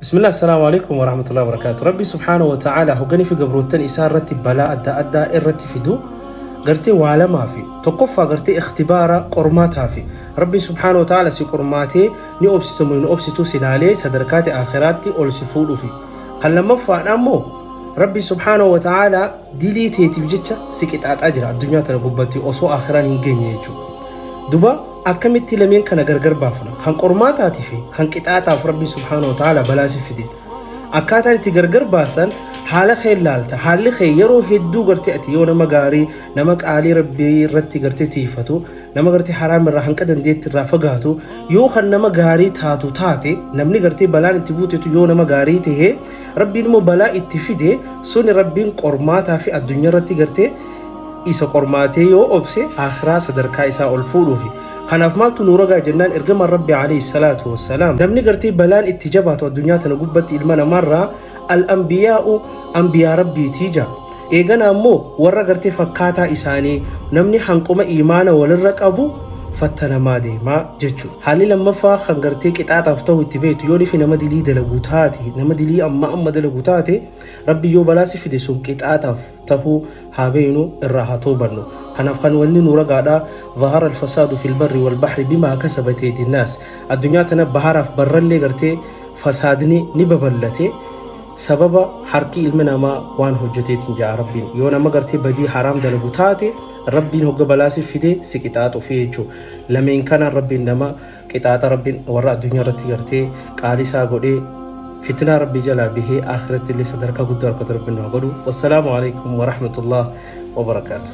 بسم الله السلام عليكم ورحمة الله وبركاته. ربي سبحانه وتعالى هو في قبروتن إسارة بلاء أدى إرتي فيدو قرتي وعلى ما في تقفى قرتي اختبارا قرماتها في ربي سبحانه وتعالى سي قرماتي ني أبسطو من أبسطو سلالي صدركات آخراتي أول سفولو في قال لما فأنمو ربي سبحانه وتعالى ديلي تيتي بجتشا سكتات أجر الدنيا تنقبتي أصو آخران ينجيني يجو دوبا akkamitti lameen kana gargar baafna kan qormaataati fi kan qixaaxaaf rabbi subhanahu wa ta'ala balaasi fide akkaataan itti gargar baasan haala khee laalta haalli khee yeroo hedduu gartee ati yoo nama gaarii nama qaalii rabbii irratti gartee tiifatu nama gartee haraam irraa hanqa dandeetti irraa fagaatu yoo kan nama gaarii taatu taate namni gartee balaan itti buutetu yoo nama gaarii ta'e rabbiin immoo balaa itti fide suni rabbiin qormaataa fi addunyaa irratti gartee isa qormaatee yoo obse akhiraa sadarkaa isaa ol fuudhuufi kanaaf maaltu nu ragaa jennaan ergama rabbi alayhi salaatu wassalaam namni gartee balaan itti jabaatu addunyaa tana gubbatti ilma namarraa al-anbiyaa'u anbiyaa rabbiitii jaa eegana ammoo warra gartee fakkaataa isaanii namni hanquma iimaana walirra qabu fattanamaa deemaa jechuudha. Haalli lammaffaa kan gartee qixaaxaaf ta'u itti beektu yoo nifi nama dilii dalagu taate nama dilii amma dalagu taate rabbi yoo balaasi fide sun qixaaxaaf ta'uu haa beeknu irraa haa toobannu. kanaaf kan wanni nu ragaadha ظهر الفساد في البر والبحر بما كسبت يد الناس الدنيا تنا بحرف برلي gartee fasaadni ni babal'ate sababa harki ilmi namaa waan hojjeteetiin jaa rabbiin yoo nama gartee badii haraam dalagu taate rabbiin hogga balaasi fide si qixaaxu fi jechuu lameen kana rabbiin nama qixaaxa rabbiin warra addunyaa irratti gartee qaalisaa godhee فتنة ربي جل به آخرة اللي صدرك قدر قدر بنا قدو والسلام عليكم ورحمة الله وبركاته.